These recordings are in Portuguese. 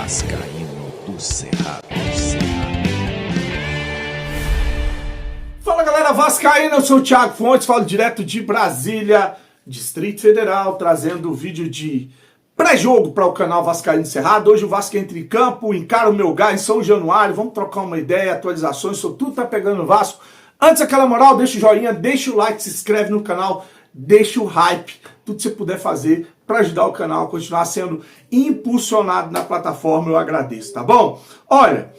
Vascaíno do Cerrado. Fala galera vascaína, eu sou o Thiago Fontes, falo direto de Brasília, Distrito Federal, trazendo o vídeo de pré-jogo para o canal Vascaíno Cerrado. Hoje o Vasco entra em campo, encara o Melgar em São Januário, vamos trocar uma ideia, atualizações sobre tudo que tá pegando no Vasco. Antes aquela moral, deixa o joinha, deixa o like, se inscreve no canal, deixa o hype, tudo que você puder fazer para ajudar o canal a continuar sendo impulsionado na plataforma, eu agradeço, tá bom? Olha,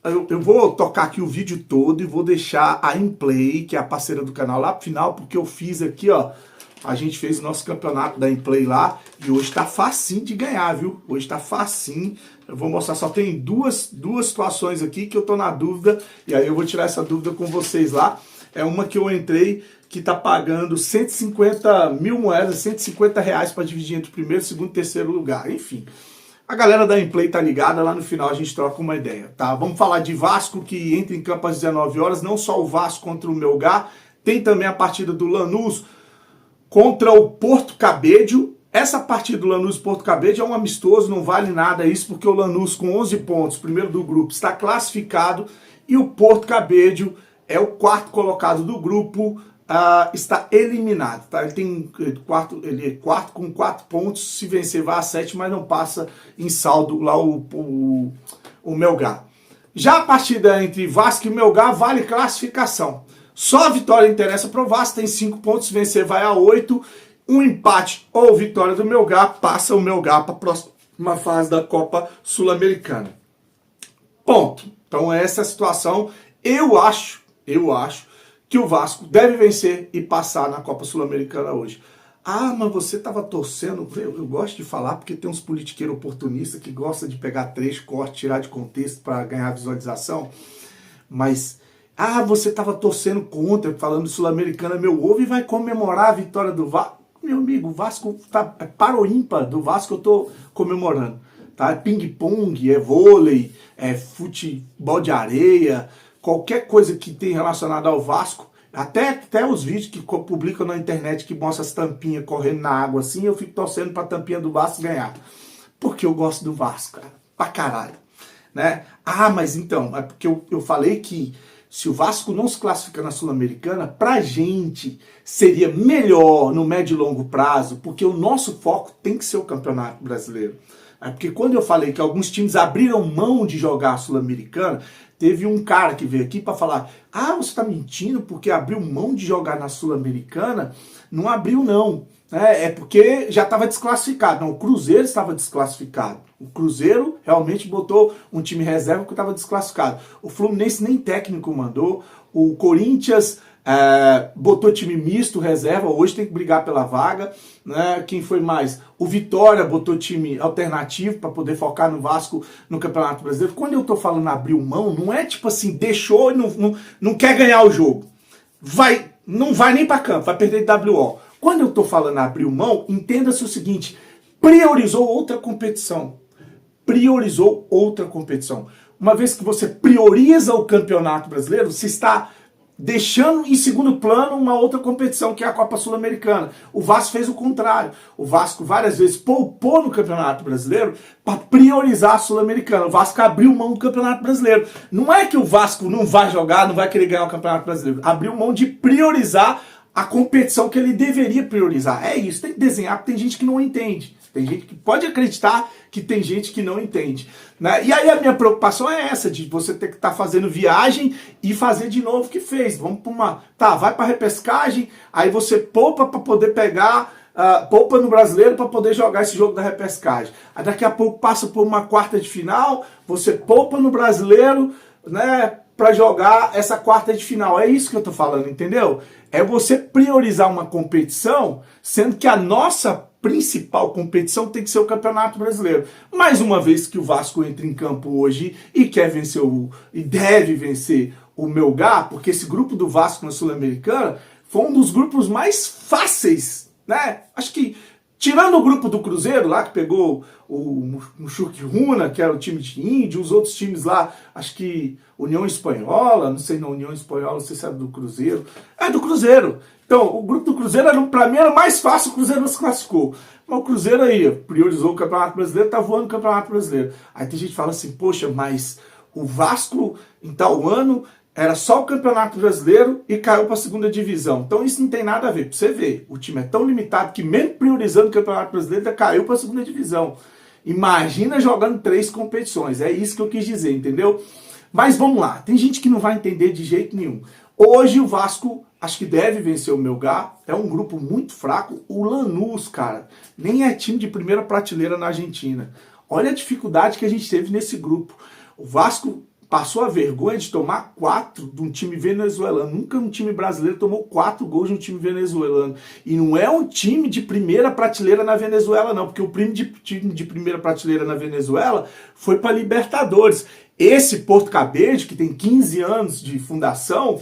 eu vou tocar aqui o vídeo todo e vou deixar a Inplay, que é a parceira do canal, lá pro final, porque eu fiz aqui, ó, a gente fez o nosso campeonato da Inplay lá e hoje tá facinho de ganhar, viu? Hoje tá facinho. Eu vou mostrar, só tem duas situações aqui que eu tô na dúvida e aí eu vou tirar essa dúvida com vocês lá. É uma que eu entrei que tá pagando 150 mil moedas, 150 reais para dividir entre o primeiro, segundo e terceiro lugar. Enfim, a galera da Inplay tá ligada, lá no final a gente troca uma ideia, tá? Vamos falar de Vasco, que entra em campo às 19 horas, não só o Vasco contra o Melgar, tem também a partida do Lanús contra o Porto Cabedelo. Essa partida do Lanús e Porto Cabedelo é um amistoso, não vale nada isso, porque o Lanús com 11 pontos, primeiro do grupo, está classificado, e o Porto Cabedelo é o quarto colocado do grupo, está eliminado, tá? Ele é quarto com 4 pontos, se vencer vai a 7, mas não passa em saldo lá o Melgar. Já a partida entre Vasco e Melgar vale classificação. Só a vitória interessa para o Vasco, tem 5 pontos, se vencer vai a 8, um empate ou vitória do Melgar passa o Melgar para a próxima fase da Copa Sul-Americana. Ponto. Então essa é a situação. Eu acho que o Vasco deve vencer e passar na Copa Sul-Americana hoje. Ah, mas você estava torcendo, eu gosto de falar porque tem uns politiqueiros oportunistas que gostam de pegar trecho, corte, tirar de contexto para ganhar visualização, mas você estava torcendo contra, falando Sul-Americana, meu ovo, e vai comemorar a vitória do Vasco. Meu amigo, o Vasco tá para o ímpar do Vasco, eu tô comemorando, tá? É ping-pong, é vôlei, é futebol de areia, qualquer coisa que tem relacionado ao Vasco, até os vídeos que publicam na internet que mostram as tampinhas correndo na água assim, eu fico torcendo pra tampinha do Vasco ganhar. Porque eu gosto do Vasco, cara, pra caralho, né? Mas então, é porque eu falei que se o Vasco não se classifica na Sul-Americana, pra gente seria melhor no médio e longo prazo, porque o nosso foco tem que ser o Campeonato Brasileiro. É porque quando eu falei que alguns times abriram mão de jogar a Sul-Americana, teve um cara que veio aqui para falar, você tá mentindo porque abriu mão de jogar na Sul-Americana? Não abriu não, é porque já estava desclassificado. Não, o Cruzeiro estava desclassificado. O Cruzeiro realmente botou um time reserva porque estava desclassificado. O Fluminense nem técnico mandou, o Corinthians botou time misto, reserva, hoje tem que brigar pela vaga, né? Quem foi mais? O Vitória botou time alternativo para poder focar no Vasco no Campeonato Brasileiro. Quando eu tô falando abriu mão, não é tipo assim, deixou e não quer ganhar o jogo. Não vai nem para campo, vai perder de WO. Quando eu tô falando abriu mão, entenda-se o seguinte, priorizou outra competição. Priorizou outra competição. Uma vez que você prioriza o Campeonato Brasileiro, você está deixando em segundo plano uma outra competição, que é a Copa Sul-Americana. O Vasco fez o contrário. O Vasco várias vezes poupou no Campeonato Brasileiro para priorizar a Sul-Americana. O Vasco abriu mão do Campeonato Brasileiro. Não é que o Vasco não vai jogar, não vai querer ganhar o Campeonato Brasileiro. Abriu mão de priorizar a competição que ele deveria priorizar. É isso, tem que desenhar, porque tem gente que não entende. Tem gente que pode acreditar que tem gente que não entende, né? E aí a minha preocupação é essa, de você ter que estar fazendo viagem e fazer de novo o que fez. Vamos para uma... vai para repescagem, aí você poupa para poder pegar... poupa no Brasileiro para poder jogar esse jogo da repescagem. Aí daqui a pouco passa por uma quarta de final, você poupa no Brasileiro, né, para jogar essa quarta de final. É isso que eu tô falando, entendeu? É você priorizar uma competição, sendo que a nossa principal competição tem que ser o Campeonato Brasileiro. Mais uma vez que o Vasco entra em campo hoje e quer vencer e deve vencer o Melgar, porque esse grupo do Vasco na Sul-Americana foi um dos grupos mais fáceis, né? Acho que Tirando o grupo do Cruzeiro lá, que pegou o Muxuque-Runa, que era o time de Índio, os outros times lá, acho que União Espanhola, não sei, não, União Espanhola, não sei se era do Cruzeiro. É do Cruzeiro. Então, o grupo do Cruzeiro, pra mim, era mais fácil, o Cruzeiro não se classificou. Mas o Cruzeiro aí priorizou o Campeonato Brasileiro, tá voando o Campeonato Brasileiro. Aí tem gente que fala assim, poxa, mas o Vasco, em tal ano, era só o Campeonato Brasileiro e caiu para a segunda divisão. Então isso não tem nada a ver. Para você ver, o time é tão limitado que mesmo priorizando o Campeonato Brasileiro, ainda caiu para a segunda divisão. Imagina jogando 3 competições. É isso que eu quis dizer, entendeu? Mas vamos lá. Tem gente que não vai entender de jeito nenhum. Hoje o Vasco, acho que deve vencer o Melgar. É um grupo muito fraco. O Lanús, cara, nem é time de primeira prateleira na Argentina. Olha a dificuldade que a gente teve nesse grupo. O Vasco passou a vergonha de tomar 4 de um time venezuelano. Nunca um time brasileiro tomou 4 gols de um time venezuelano. E não é um time de primeira prateleira na Venezuela, não. Porque o time de primeira prateleira na Venezuela foi para Libertadores. Esse Porto Cabede, que tem 15 anos de fundação,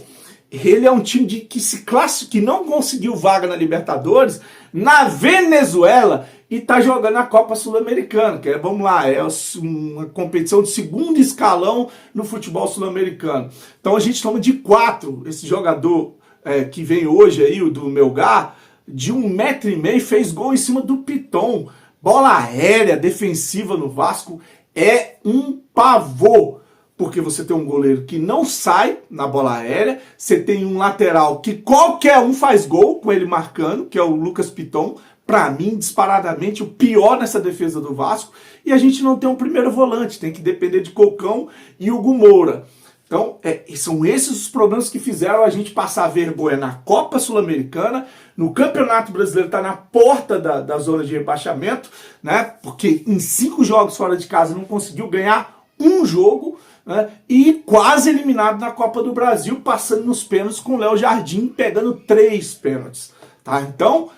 ele é um time que não conseguiu vaga na Libertadores na Venezuela e tá jogando a Copa Sul-Americana, que é, vamos lá, é uma competição de segundo escalão no futebol sul-americano. Então a gente toma de 4 esse jogador que vem hoje aí, o do Melgar, de 1,5 m, fez gol em cima do Piton. Bola aérea, defensiva no Vasco é um pavor. Porque você tem um goleiro que não sai na bola aérea, você tem um lateral que qualquer um faz gol com ele marcando, que é o Lucas Piton, para mim, disparadamente, o pior nessa defesa do Vasco, e a gente não tem um primeiro volante, tem que depender de Cocão e Hugo Moura. Então, são esses os problemas que fizeram a gente passar vergonha na Copa Sul-Americana, no Campeonato Brasileiro tá na porta da zona de rebaixamento, né? Porque em 5 jogos fora de casa não conseguiu ganhar um jogo, né? E quase eliminado na Copa do Brasil, passando nos pênaltis com o Léo Jardim, pegando 3 pênaltis. Tá? Então,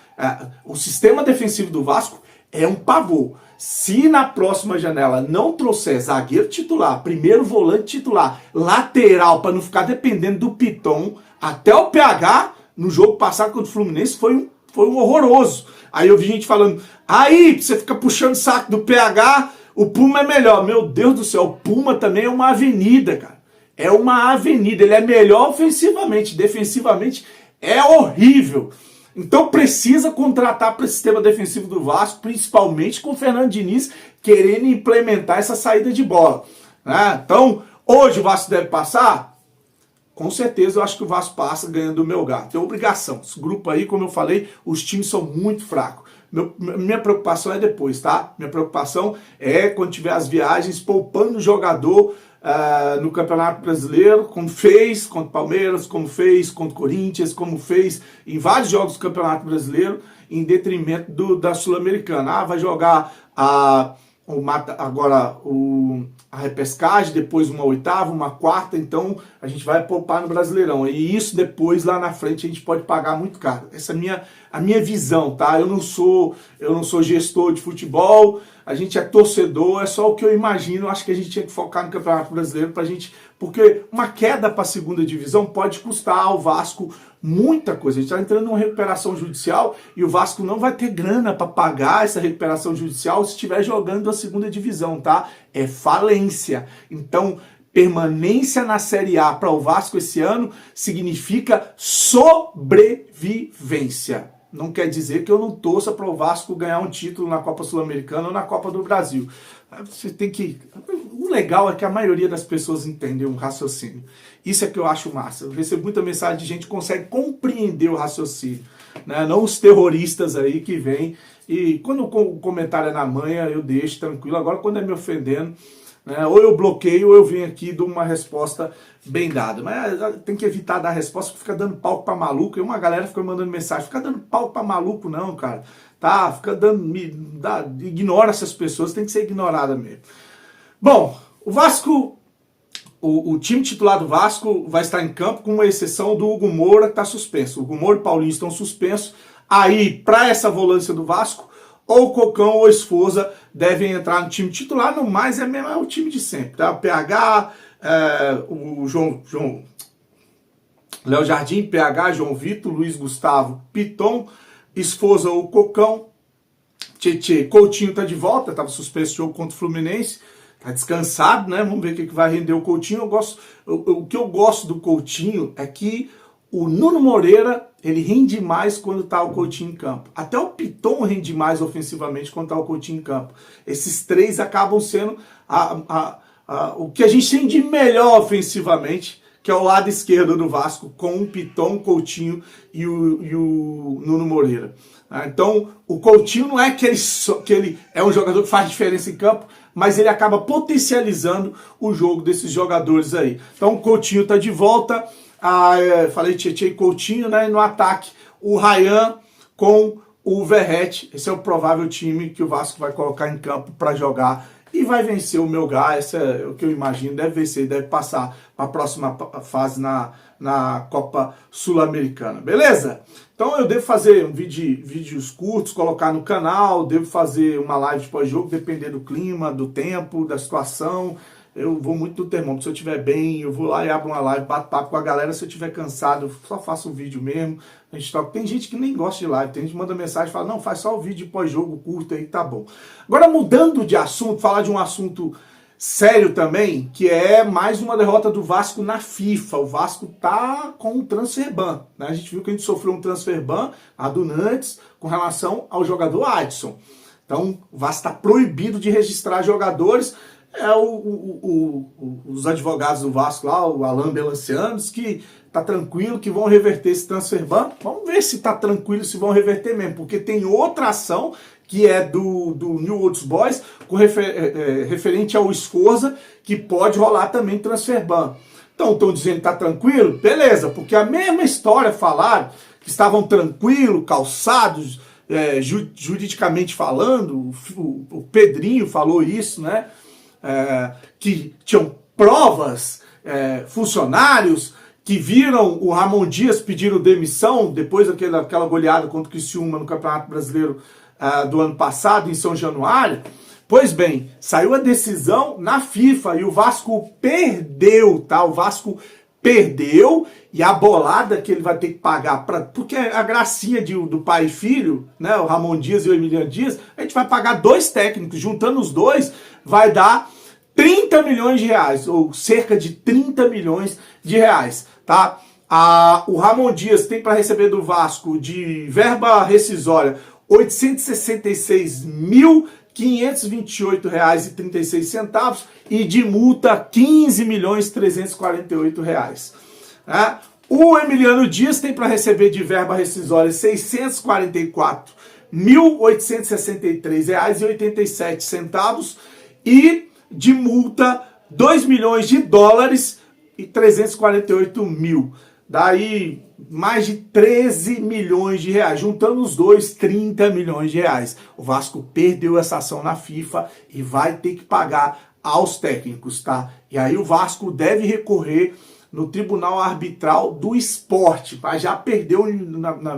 o sistema defensivo do Vasco é um pavor. Se na próxima janela não trouxer zagueiro titular, primeiro volante titular, lateral, para não ficar dependendo do Piton, até o PH, no jogo passado contra o Fluminense, foi um horroroso. Aí eu vi gente falando, aí você fica puxando o saco do PH, o Puma é melhor. Meu Deus do céu, o Puma também é uma avenida, cara. É uma avenida, ele é melhor ofensivamente, defensivamente é horrível. Então precisa contratar para o sistema defensivo do Vasco, principalmente com o Fernando Diniz querendo implementar essa saída de bola. Né? Então, hoje o Vasco deve passar? Com certeza eu acho que o Vasco passa ganhando o Melgar. Tem obrigação. Esse grupo aí, como eu falei, os times são muito fracos. Minha preocupação é depois, tá? Minha preocupação é quando tiver as viagens, poupando o jogador no Campeonato Brasileiro, como fez contra o Palmeiras, como fez contra o Corinthians, como fez em vários jogos do Campeonato Brasileiro, em detrimento da Sul-Americana. Vai jogar agora a repescagem, depois uma 8ª, uma 4ª, então a gente vai poupar no Brasileirão. E isso depois, lá na frente, a gente pode pagar muito caro. Essa é a minha visão, tá? Eu não sou gestor de futebol, a gente é torcedor, é só o que eu imagino. Acho que a gente tinha que focar no Campeonato Brasileiro pra gente, porque uma queda para a segunda divisão pode custar ao Vasco muita coisa. A gente está entrando numa recuperação judicial e o Vasco não vai ter grana para pagar essa recuperação judicial se estiver jogando a segunda divisão, tá? É falência. Então, permanência na Série A para o Vasco esse ano significa sobrevivência. Não quer dizer que eu não torça para o Vasco ganhar um título na Copa Sul-Americana ou na Copa do Brasil. Você tem que... O legal é que a maioria das pessoas entende um raciocínio. Isso é que eu acho massa. Eu recebo muita mensagem de gente que consegue compreender o raciocínio, né? Não os terroristas aí que vêm. E quando o comentário é na manha, eu deixo tranquilo. Agora, quando é me ofendendo, né, ou eu bloqueio ou eu venho aqui e dou uma resposta bem dada. Mas tem que evitar dar resposta, porque fica dando palco pra maluco. E uma galera fica mandando mensagem, fica dando palco pra maluco não, cara. Tá? Fica ignora essas pessoas, tem que ser ignorada mesmo. Bom, o Vasco, o time titular do Vasco vai estar em campo, com uma exceção do Hugo Moura, que está suspenso. O Hugo Moura e o Paulinho estão suspensos. Aí, para essa volância do Vasco, ou o Cocão ou o Esforza devem entrar no time titular. No mais, é o time de sempre. Tá? O PH, o Léo Jardim, PH, João Vitor, Luiz Gustavo, Piton, Esforza ou Cocão. Tietê, Coutinho tá de volta, tava suspenso o jogo contra o Fluminense, tá descansado, né? Vamos ver o que vai render o Coutinho. O que eu gosto do Coutinho é que o Nuno Moreira, ele rende mais quando tá o Coutinho em campo. Até o Piton rende mais ofensivamente quando tá o Coutinho em campo. Esses três acabam sendo o que a gente tem de melhor ofensivamente, que é o lado esquerdo do Vasco, com o Piton, Coutinho e o Nuno Moreira. Então, o Coutinho não é que ele é um jogador que faz diferença em campo, mas ele acaba potencializando o jogo desses jogadores aí. Então, o Coutinho está de volta. Falei Tietê e Coutinho, né? E no ataque, o Ryan com o Verratti. Esse é o provável time que o Vasco vai colocar em campo para jogar. E vai vencer o Melgar, esse é o que eu imagino, deve vencer, deve passar para a próxima fase na Copa Sul-Americana, beleza? Então eu devo fazer vídeos curtos, colocar no canal, devo fazer uma live pós-jogo, depender do clima, do tempo, da situação. Eu vou muito do termômetro, se eu estiver bem, eu vou lá e abro uma live, bato papo com a galera. Se eu estiver cansado, eu só faço um vídeo mesmo. A gente toca. Tem gente que nem gosta de live, tem gente que manda mensagem e fala, não, faz só o vídeo pós-jogo curto aí, tá bom. Agora, mudando de assunto, falar de um assunto sério também, que é mais uma derrota do Vasco na FIFA. O Vasco tá com um transfer ban, né? A gente viu que a gente sofreu um transfer ban, a do Nantes, com relação ao jogador Adson. Então, o Vasco está proibido de registrar jogadores. Os advogados do Vasco lá, o Alain Belancianos, que tá tranquilo que vão reverter esse transfer ban. Vamos ver se tá tranquilo, se vão reverter mesmo, porque tem outra ação que é do New Old Boys, referente ao Scorza, que pode rolar também transfer ban. Então, estão dizendo que tá tranquilo? Beleza, porque a mesma história falaram que estavam tranquilos, calçados, juridicamente falando, o Pedrinho falou isso, né? Que tinham provas, funcionários que viram o Ramon Dias pedindo demissão depois daquela goleada contra o Criciúma no Campeonato Brasileiro do ano passado, em São Januário. Pois bem, saiu a decisão na FIFA e o Vasco perdeu, tá? O Vasco perdeu e a bolada que ele vai ter que pagar, porque a gracinha do pai e filho, né, o Ramon Dias e o Emiliano Dias, a gente vai pagar 2 técnicos, juntando os dois, vai dar 30 milhões de reais, ou cerca de 30 milhões de reais, tá? O Ramon Dias tem para receber do Vasco de verba rescisória R$ 866.528,36 e de multa R$ 15.348,00. Né? O Emiliano Dias tem para receber de verba rescisória R$ 644.863,87 e de multa $2 milhões e 348 mil. Daí mais de 13 milhões de reais. Juntando os dois, 30 milhões de reais. O Vasco perdeu essa ação na FIFA e vai ter que pagar aos técnicos, tá? E aí o Vasco deve recorrer no Tribunal Arbitral do Esporte, mas já perdeu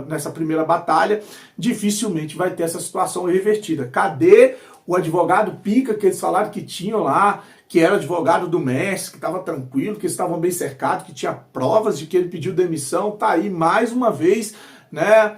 nessa primeira batalha, dificilmente vai ter essa situação revertida. Cadê o advogado pica que eles falaram que tinham lá, que era advogado do Messi, que estava tranquilo, que eles estavam bem cercados, que tinha provas de que ele pediu demissão? Tá aí mais uma vez, né?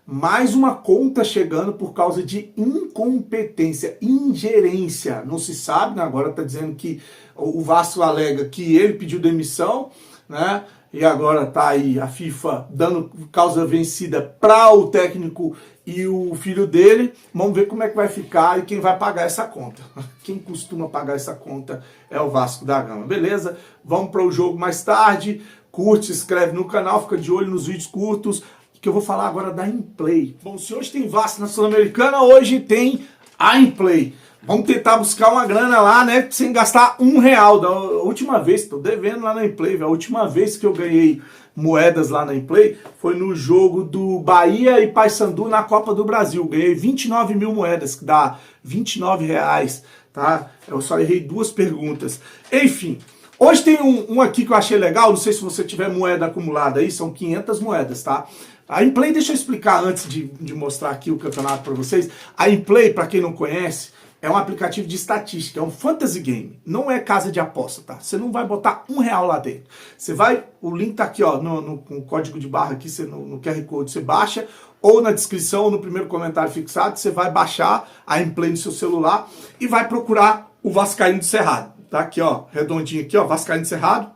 Mais uma conta chegando por causa de incompetência, ingerência. Não se sabe, né? Agora está dizendo que o Vasco alega que ele pediu demissão, né? E agora tá aí a FIFA dando causa vencida para o técnico e o filho dele. Vamos ver como é que vai ficar e quem vai pagar essa conta. Quem costuma pagar essa conta é o Vasco da Gama, beleza? Vamos para o jogo mais tarde. Curte, se inscreve no canal, fica de olho nos vídeos curtos, que eu vou falar agora da Implay. Bom, se hoje tem Vasco na Sul-Americana, hoje tem a Implay. Vamos tentar buscar uma grana lá, né, sem gastar R$1. Da última vez, tô devendo lá na Implay, a última vez que eu ganhei moedas lá na Implay foi no jogo do Bahia e Paysandu na Copa do Brasil. Ganhei 29 mil moedas, que dá R$29, tá? Eu só errei 2 perguntas. Enfim, hoje tem um aqui que eu achei legal, não sei se você tiver moeda acumulada aí, são 500 moedas, tá? A Implay, deixa eu explicar antes de mostrar aqui o campeonato para vocês. A Implay, para quem não conhece, é um aplicativo de estatística, é um fantasy game, não é casa de aposta, tá? Você não vai botar R$1 lá dentro. Você vai, o link tá aqui, ó, no código de barra aqui, você, no QR Code, você baixa, ou na descrição, ou no primeiro comentário fixado, você vai baixar a Implay no seu celular e vai procurar o Vascaíno do Cerrado. Tá aqui, ó, redondinho aqui, ó, Vascaíno do Cerrado.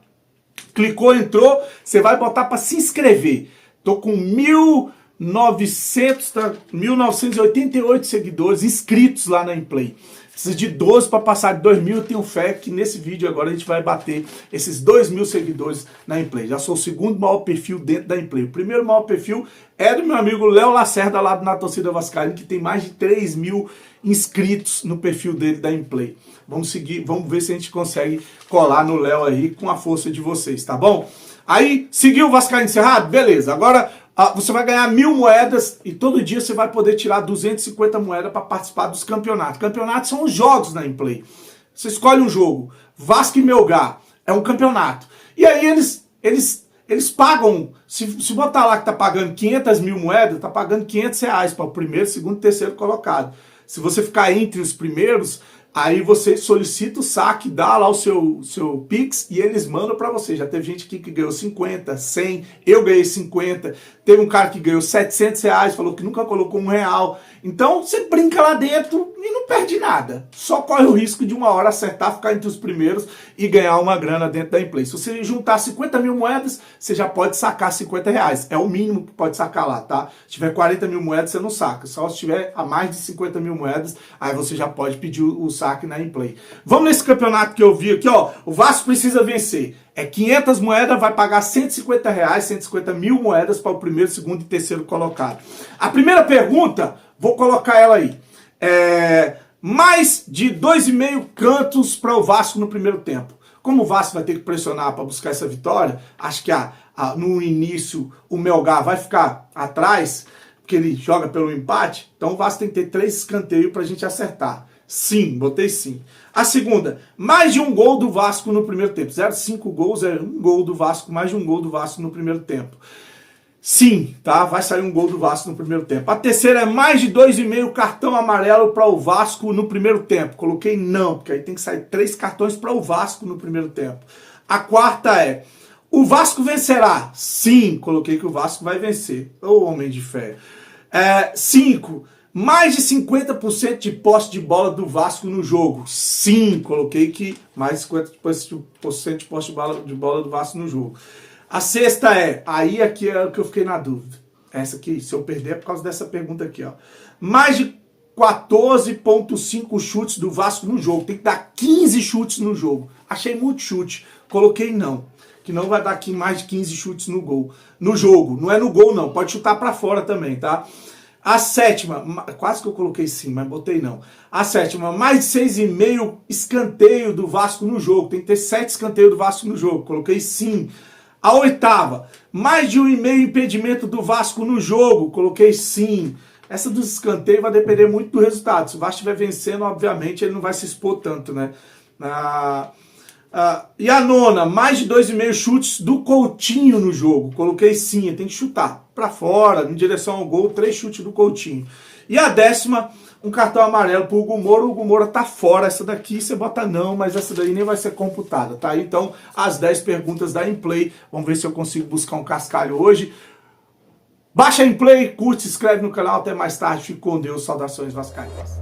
Clicou, entrou, você vai botar para se inscrever. Tô com 1988 seguidores inscritos lá na Implay. Precisa de 12 para passar de 2.000. Eu tenho fé que nesse vídeo agora a gente vai bater esses 2.000 seguidores na Implay. Já sou o segundo maior perfil dentro da Implay. O primeiro maior perfil é do meu amigo Léo Lacerda, lá na torcida vascaína, que tem mais de 3.000 inscritos no perfil dele da Implay. Vamos seguir, vamos ver se a gente consegue colar no Léo aí com a força de vocês, tá bom? Aí, seguiu o Vascaíno Cerrado? Beleza. Agora você vai ganhar 1.000 moedas e todo dia você vai poder tirar 250 moedas para participar dos campeonatos. Campeonatos são os jogos na Implay. Você escolhe um jogo, Vasco e Melgar, é um campeonato. E aí eles pagam, se botar lá que tá pagando 500.000 moedas, tá pagando R$500 para o primeiro, segundo e terceiro colocado. Se você ficar entre os primeiros, aí você solicita o saque, dá lá o seu Pix e eles mandam para você. Já teve gente aqui que ganhou 50, 100, eu ganhei 50. Teve um cara que ganhou R$700, falou que nunca colocou R$1. Então você brinca lá dentro e não perde nada. Só corre o risco de uma hora acertar, ficar entre os primeiros e ganhar uma grana dentro da Implay. Se você juntar 50.000 moedas, você já pode sacar R$50. É o mínimo que pode sacar lá, tá? Se tiver 40.000 moedas, você não saca. Só se tiver a mais de 50.000 moedas, aí você já pode pedir o saque na Implay. Vamos nesse campeonato que eu vi aqui, ó. O Vasco precisa vencer. É 500 moedas, vai pagar R$150, 150.000 moedas para o primeiro, segundo e terceiro colocado. A primeira pergunta, vou colocar ela aí. Mais de 2,5 cantos para o Vasco no primeiro tempo. Como o Vasco vai ter que pressionar para buscar essa vitória, acho que no início o Melgar vai ficar atrás, porque ele joga pelo empate, então o Vasco tem que ter 3 escanteios para a gente acertar. Sim, botei sim. A segunda, mais de um gol do Vasco no primeiro tempo. 0,5 gols é um gol do Vasco, mais de um gol do Vasco no primeiro tempo. Sim, tá? Vai sair um gol do Vasco no primeiro tempo. A terceira é mais de 2,5 cartão amarelo para o Vasco no primeiro tempo. Coloquei não, porque aí tem que sair 3 cartões para o Vasco no primeiro tempo. A quarta é, o Vasco vencerá? Sim, coloquei que o Vasco vai vencer. Ô homem de fé. 5. Mais de 50% de posse de bola do Vasco no jogo. Sim, coloquei que mais de 50% de posse de bola do Vasco no jogo. A sexta aí aqui é o que eu fiquei na dúvida. Essa aqui, se eu perder é por causa dessa pergunta aqui, ó. Mais de 14,5 chutes do Vasco no jogo. Tem que dar 15 chutes no jogo. Achei muito chute. Coloquei não. Que não vai dar aqui mais de 15 chutes no gol. No jogo. Não é no gol, não. Pode chutar pra fora também, tá? A sétima, quase que eu coloquei sim, mas botei não. A sétima, mais de 6,5 escanteio do Vasco no jogo. Tem que ter 7 escanteios do Vasco no jogo. Coloquei sim. A oitava, mais de 1,5 impedimento do Vasco no jogo. Coloquei sim. Essa dos escanteios vai depender muito do resultado. Se o Vasco estiver vencendo, obviamente, ele não vai se expor tanto, né? E a nona, mais de 2,5 chutes do Coutinho no jogo. Coloquei sim, tem que chutar pra fora, em direção ao gol, 3 chutes do Coutinho. E a 10ª, um cartão amarelo pro Hugo Moura. O Hugo Moura tá fora. Essa daqui você bota não, mas essa daí nem vai ser computada, tá? Então, as 10 perguntas da Implay. Vamos ver se eu consigo buscar um cascalho hoje. Baixa a Implay, curte, se inscreve no canal. Até mais tarde. Fique com Deus. Saudações vascaínas.